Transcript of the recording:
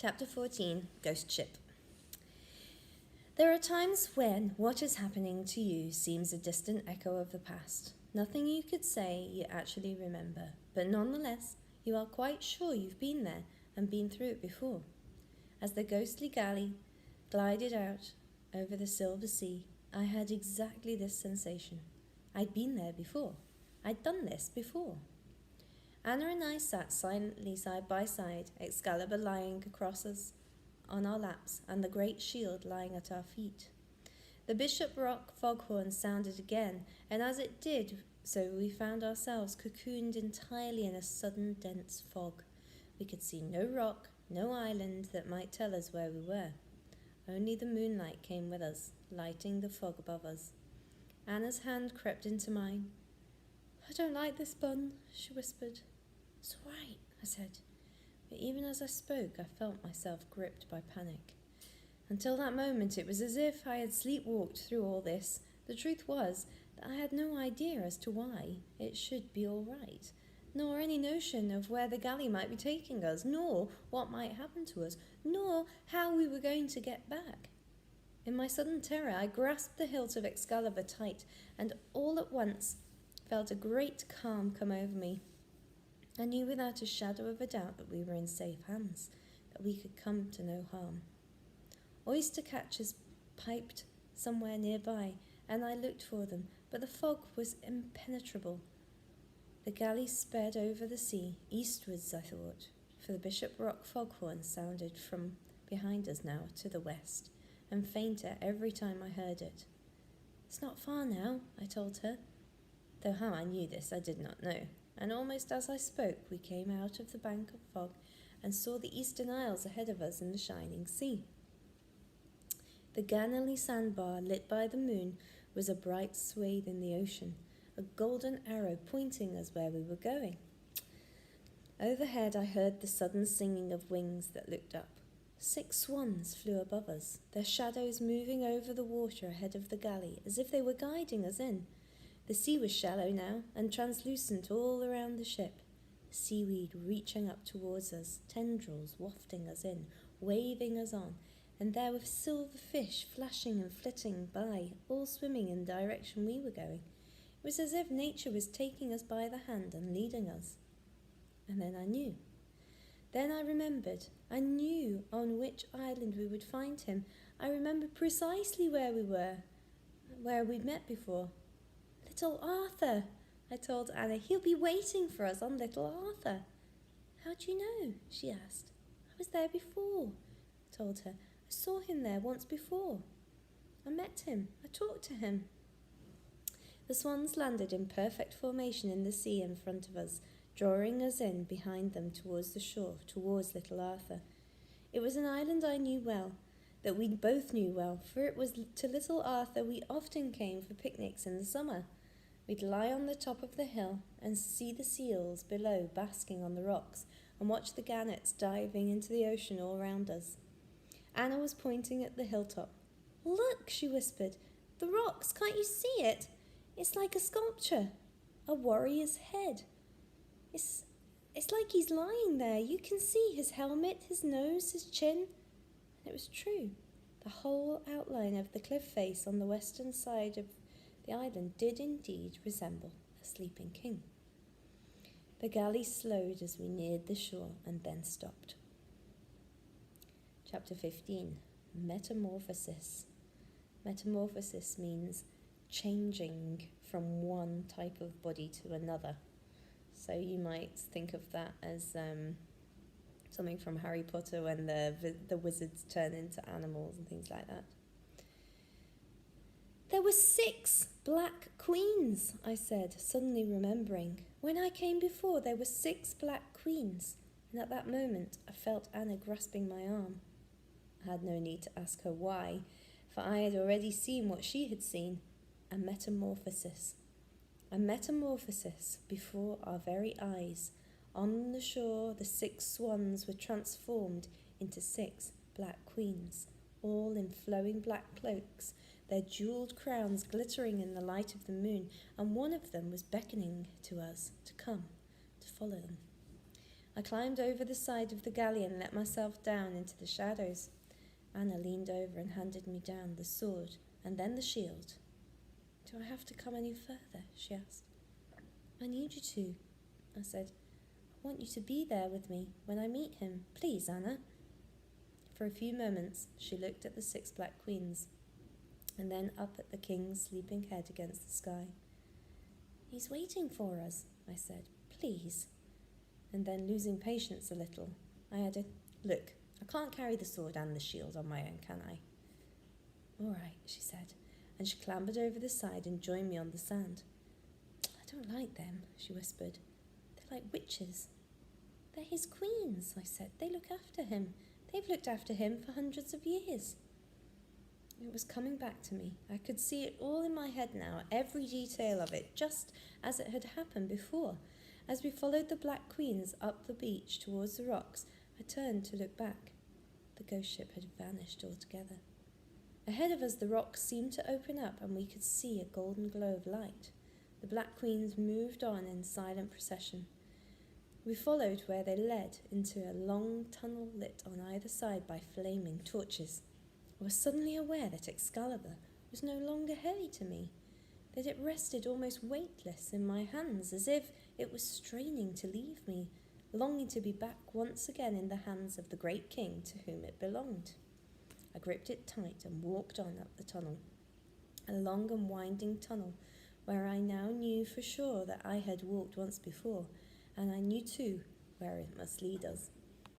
Chapter 14, Ghost Ship. There are times when what is happening to you seems a distant echo of the past. Nothing you could say you actually remember, but nonetheless, you are quite sure you've been there and been through it before. As the ghostly galley glided out over the silver sea, I had exactly this sensation. I'd been there before. I'd done this before. Anna and I sat silently side by side, Excalibur lying across us on our laps and the great shield lying at our feet. The Bishop Rock foghorn sounded again, and as it did so we found ourselves cocooned entirely in a sudden dense fog. We could see no rock, no island that might tell us where we were. Only the moonlight came with us, lighting the fog above us. Anna's hand crept into mine. "I don't like this, Bun," she whispered. "It's all right," I said. But even as I spoke, I felt myself gripped by panic. Until that moment, it was as if I had sleepwalked through all this. The truth was that I had no idea as to why it should be all right, nor any notion of where the galley might be taking us, nor what might happen to us, nor how we were going to get back. In my sudden terror, I grasped the hilt of Excalibur tight, and all at once felt a great calm come over me. I knew without a shadow of a doubt that we were in safe hands, that we could come to no harm. Oyster catchers piped somewhere nearby, and I looked for them, but the fog was impenetrable. The galley sped over the sea, eastwards, I thought, for the Bishop Rock foghorn sounded from behind us now to the west, and fainter every time I heard it. "It's not far now," I told her, though how I knew this I did not know. And almost as I spoke, we came out of the bank of fog and saw the eastern isles ahead of us in the shining sea. The Ganley sandbar, lit by the moon, was a bright swathe in the ocean, a golden arrow pointing us where we were going. Overhead I heard the sudden singing of wings that looked up. 6 swans flew above us, their shadows moving over the water ahead of the galley, as if they were guiding us in. The sea was shallow now, and translucent all around the ship. Seaweed reaching up towards us, tendrils wafting us in, waving us on, and there were silver fish flashing and flitting by, all swimming in the direction we were going. It was as if nature was taking us by the hand and leading us. And then I knew. Then I remembered. I knew on which island we would find him. I remembered precisely where we were, where we'd met before. "Little Arthur," I told Anna. "He'll be waiting for us on Little Arthur." "How do you know?" she asked. "I was there before," I told her. "I saw him there once before. I met him. I talked to him." The swans landed in perfect formation in the sea in front of us, drawing us in behind them towards the shore, towards Little Arthur. It was an island I knew well, that we both knew well, for it was to Little Arthur we often came for picnics in the summer. We'd lie on the top of the hill and see the seals below basking on the rocks and watch the gannets diving into the ocean all round us. Anna was pointing at the hilltop. "Look," she whispered, "the rocks, can't you see it? It's like a sculpture, a warrior's head. It's like he's lying there. You can see his helmet, his nose, his chin." And it was true. The whole outline of the cliff face on the western side of the island did indeed resemble a sleeping king. The galley slowed as we neared the shore and then stopped. Chapter 15, Metamorphosis. Metamorphosis means changing from one type of body to another. So you might think of that as something from Harry Potter when the wizards turn into animals and things like that. "There were 6 black queens," I said, suddenly remembering. "When I came before, there were 6 black queens." And at that moment, I felt Anna grasping my arm. I had no need to ask her why, for I had already seen what she had seen, a metamorphosis. A metamorphosis before our very eyes. On the shore, the 6 swans were transformed into 6 black queens, all in flowing black cloaks, their jewelled crowns glittering in the light of the moon, and one of them was beckoning to us to come, to follow them. I climbed over the side of the galley and let myself down into the shadows. Anna leaned over and handed me down the sword and then the shield. Do I have to come any further? She asked. I need you to, I said. I want you to be there with me when I meet him. Please, Anna. For a few moments she looked at the 6 black queens and then up at the king's sleeping head against the sky. He's waiting for us, I said. Please. And then, losing patience a little, I added, Look, I can't carry the sword and the shield on my own, can I? All right, she said, and she clambered over the side and joined me on the sand. I don't like them, she whispered. They're like witches. They're his queens, I said. They look after him. They've looked after him for hundreds of years. It was coming back to me. I could see it all in my head now, every detail of it, just as it had happened before. As we followed the black queens up the beach towards the rocks, I turned to look back. The ghost ship had vanished altogether. Ahead of us, the rocks seemed to open up and we could see a golden glow of light. The black queens moved on in silent procession. We followed where they led into a long tunnel lit on either side by flaming torches. I was suddenly aware that Excalibur was no longer heavy to me, that it rested almost weightless in my hands, as if it was straining to leave me, longing to be back once again in the hands of the great king to whom it belonged. I gripped it tight and walked on up the tunnel, a long and winding tunnel where I now knew for sure that I had walked once before, and I knew too where it must lead us.